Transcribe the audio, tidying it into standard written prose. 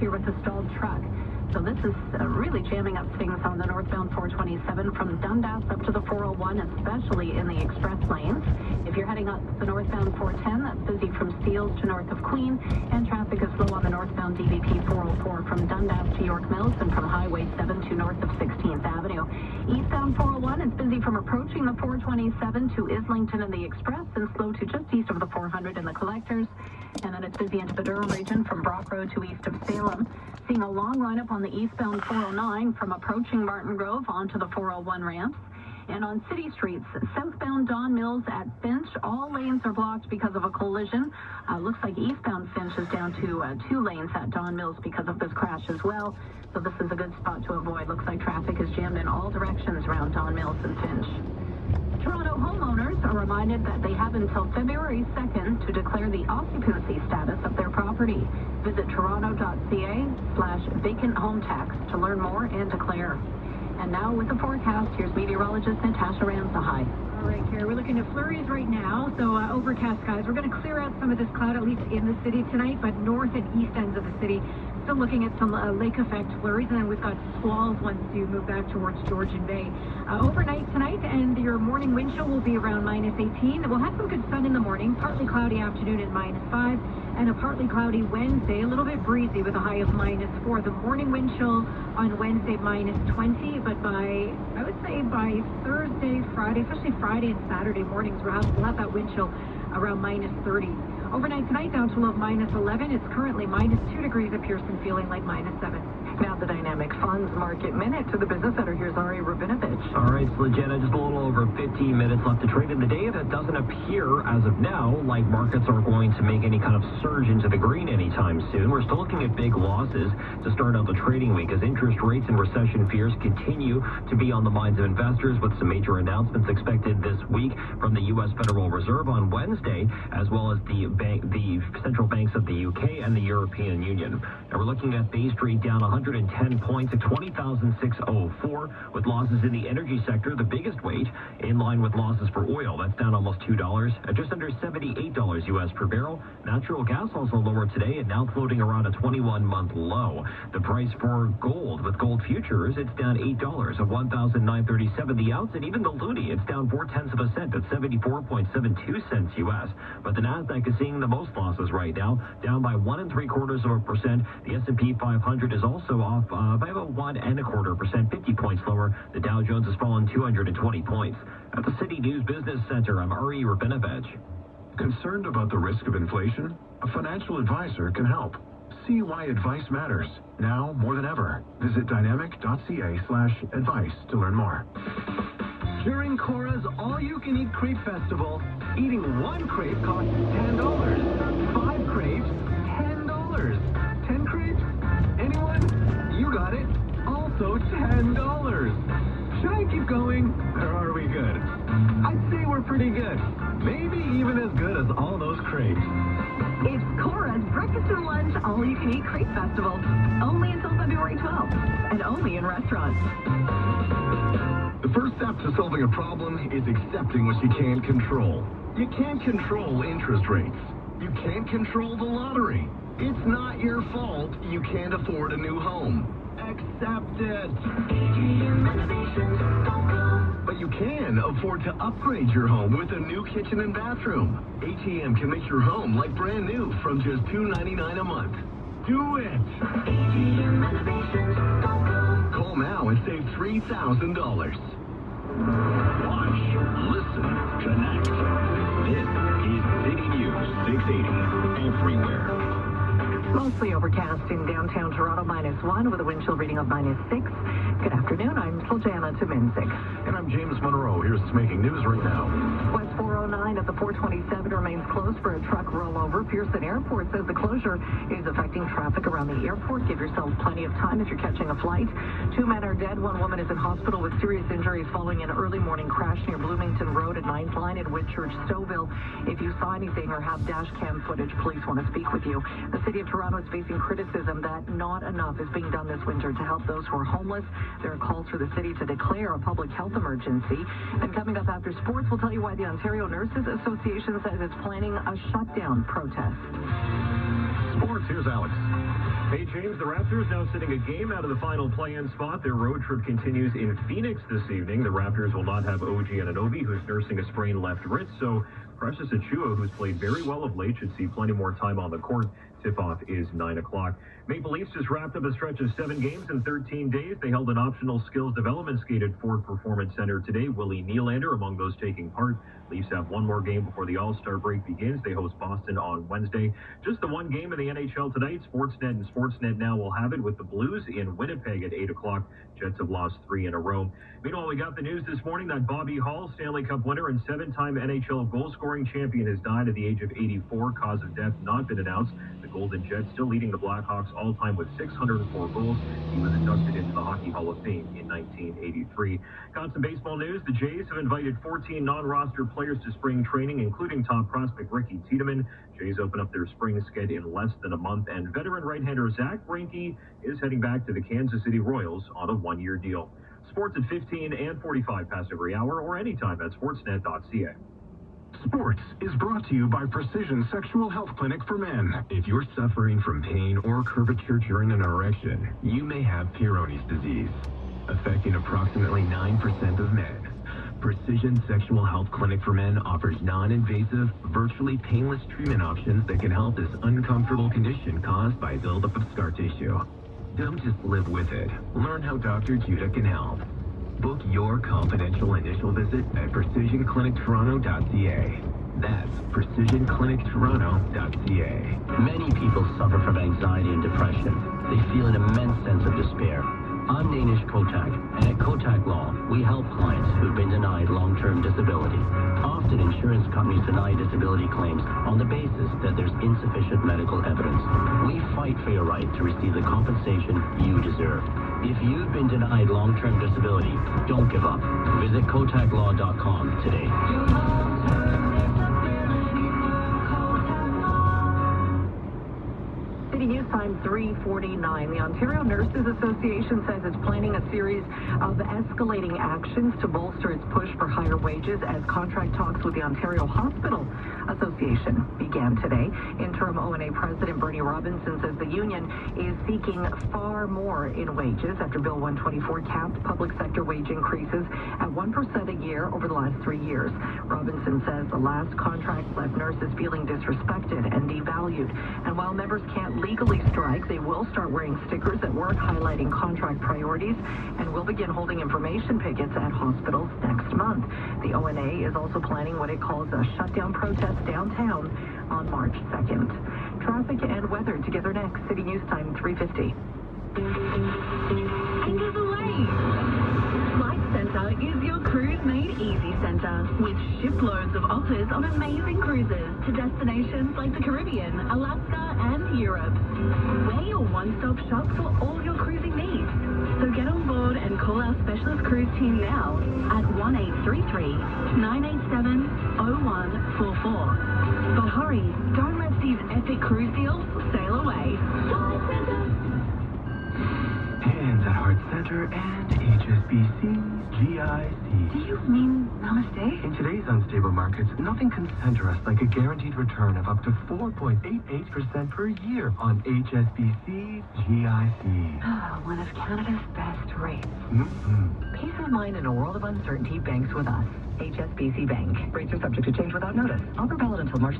here with a stalled truck. So this is really jamming up things on the northbound 427 from Dundas up to the 401, especially in the express lanes. If you're heading up the northbound 410, that's busy from Steeles to north of Queen, and traffic is slow on the northbound DVP 404 from Dundas to York Mills and from Highway 7 to north of 16th Avenue. Eastbound 401 is busy from approaching the 427 to Islington in the express and slow to just east of the 400 in the collectors. And then it's busy into the Durham region from Brock Road to east of Salem. Seeing a long lineup on the eastbound 409 from approaching Martin Grove onto the 401 ramps. And on city streets, southbound Don Mills at Finch, all lanes are blocked because of a collision. Looks like eastbound Finch is down to 2 lanes at Don Mills because of this crash as well. So this is a good spot to avoid. Looks like traffic is jammed in all directions around Don Mills and Finch. Toronto homeowners are reminded that they have until February 2nd to declare the occupancy status of their property. Visit toronto.ca/vacant home tax to learn more and declare. And now with the forecast, here's meteorologist Natasha Ramsa. Hi. All right, Carrie, we're looking at flurries right now, so overcast skies. We're going to clear out some of this cloud, at least in the city tonight, but north and east ends of the city, still looking at some lake effect flurries, and then we've got squalls once you move back towards Georgian Bay. Overnight tonight, and your morning wind chill will be around -18. We'll have some good sun in the morning, partly cloudy afternoon at -5, and a partly cloudy Wednesday, a little bit breezy with a high of -4. The morning wind chill on Wednesday -20, but by Thursday, Friday, especially Friday and Saturday mornings, we'll have that wind chill around -30. Overnight tonight down to a low of -11. It's currently -2 degrees at Pearson, feeling like -7. Now the Dynamic Funds Market Minute to the Business Center. Here's Ari Rabinovich. All right, so Jenna, just a little over 15 minutes left to trade in the day. That doesn't appear as of now like markets are going to make any kind of surge into the green anytime soon. We're still looking at big losses to start out the trading week as interest rates and recession fears continue to be on the minds of investors, with some major announcements expected this week from the U.S. Federal Reserve on Wednesday, as well as the central banks of the UK and the European Union. Now we're looking at Bay Street down 110 points at 20,604, with losses in the energy sector the biggest weight, in line with losses for oil. That's down almost $2 at just under $78 U.S. per barrel. Natural gas also lower today and now floating around a 21-month low. The price for gold, with gold futures, it's down $8 at $1,937 the ounce, and even the loonie, it's down 0.4 cents at 74.72 cents U.S. But the Nasdaq is seeing the most losses right now, down by 1.75%. The S&P 500 is also off by about 1.25%, 50 points lower. The Dow Jones has fallen 220 points. At the City News Business Center, I'm Ari Rabinovich. Concerned about the risk of inflation? A financial advisor can help. See why advice matters, now more than ever. Visit dynamic.ca/advice to learn more. During Cora's All-You-Can-Eat Crepe Festival, eating 1 crepe costs $10. 5 crepes, $10. 10 crepes? Anyone? You got it. Also $10. Should I keep going, or are we good? I'd say we're pretty good. Maybe even as good as all those crepes. It's Cora's Breakfast and Lunch All-You-Can-Eat Crepe Festival. Only until February 12th, and only in restaurants. The first step to solving a problem is accepting what you can't control. You can't control interest rates. You can't control the lottery. It's not your fault you can't afford a new home. Accept it. But you can afford to upgrade your home with a new kitchen and bathroom. ATM can make your home like brand new from just $2.99 a month. Do it. Call now and save $3,000. Watch, listen, connect. This is City News 680 everywhere. Mostly overcast in downtown Toronto, -1 with a wind chill reading of -6. Good afternoon, I'm Sljana Tuminzik. And I'm James Monroe. Here's what's making news right now. West 409 at the 427 remains closed for a truck rollover. Pearson Airport says the closure is affecting traffic around the airport. Give yourself plenty of time if you're catching a flight. 2 men are dead. 1 woman is in hospital with serious injuries following an early morning crash near Bloomington Road at 9th Line in Whitchurch, Stouffville. If you saw anything or have dash cam footage, police want to speak with you. The city of Toronto is facing criticism that not enough is being done this winter to help those who are homeless. There are calls for the city to declare a public health emergency. And coming up after sports, we'll tell you why the Ontario Nurses Association says it's planning a shutdown protest. Sports, here's Alex. Hey, James, the Raptors now sitting a game out of the final play-in spot. Their road trip continues in Phoenix this evening. The Raptors will not have OG Anunoby, who's nursing a sprained left wrist, so Precious Achiuwa, who's played very well of late, should see plenty more time on the court. Tip-off is 9 o'clock. Maple Leafs just wrapped up a stretch of 7 games in 13 days. They held an optional skills development skate at Ford Performance Center today. Willie Nylander among those taking part. Leafs have one more game before the All-Star break begins. They host Boston on Wednesday. Just the one game in the NHL tonight. Sportsnet and Sportsnet Now will have it with the Blues in Winnipeg at 8 o'clock. Jets have lost 3 in a row. Meanwhile, we got the news this morning that Bobby Hall, Stanley Cup winner and 7-time NHL goal-scoring champion, has died at the age of 84. Cause of death not been announced. The Golden Jets still leading the Blackhawks all-time with 604 goals. He was inducted into the Hockey Hall of Fame in 1983. Got some baseball news. The Jays have invited 14 non-roster players to spring training, including top prospect Ricky Tiedemann. Jays open up their spring sked in less than a month, and veteran right-hander Zach Greinke is heading back to the Kansas City Royals on a one-year deal. Sports at 15 and 45 past every hour or anytime at sportsnet.ca. Sports is brought to you by Precision Sexual Health Clinic for Men. If you're suffering from pain or curvature during an erection, you may have Peyronie's disease, affecting approximately 9% of men. Precision Sexual Health Clinic for Men offers non-invasive, virtually painless treatment options that can help this uncomfortable condition caused by buildup of scar tissue. Don't just live with it. Learn how Dr. Judah can help. Book your confidential initial visit at precisionclinictoronto.ca. That's precisionclinictoronto.ca. Many people suffer from anxiety and depression. They feel an immense sense of despair. I'm Danish Kotak, and at Kotak Law, we help clients who've been denied long-term disability. Often insurance companies deny disability claims on the basis that there's insufficient medical evidence. We fight for your right to receive the compensation you deserve. If you've been denied long-term disability, don't give up. Visit KotakLaw.com today. City News Time 3:49. The Ontario Nurses Association says it's planning a series of escalating actions to bolster its push for higher wages as contract talks with the Ontario Hospital Association began today. Interim ONA President Bernie Robinson says the union is seeking far more in wages after Bill 124 capped public sector wage increases at 1% a year over the last 3 years. Robinson says the last contract left nurses feeling disrespected and devalued. And while members can't legally strike, they will start wearing stickers at work highlighting contract priorities and will begin holding information pickets at hospitals next month. The ONA is also planning what it calls a shutdown protest downtown on March 2nd. Traffic and weather together next. City News Time 3:50. End of the way. Flight Centre is your cruise made easy centre with shiploads of offers on amazing cruises to destinations like the Caribbean, Alaska and Europe. We're your one-stop shop for all your cruising needs. So get on board and call our specialist cruise team now at 1833-987-0144. But hurry, don't let these epic cruise deals sail away. Flight Centre. Hands at Heart Center and HSBC GIC. Do you mean namaste? In today's unstable markets, nothing can center us like a guaranteed return of up to 4.88% per year on HSBC GIC. One of Canada's best rates. Mm-hmm. Peace of mind in a world of uncertainty. Banks with us. HSBC Bank. Rates are subject to change without notice. Offer valid until March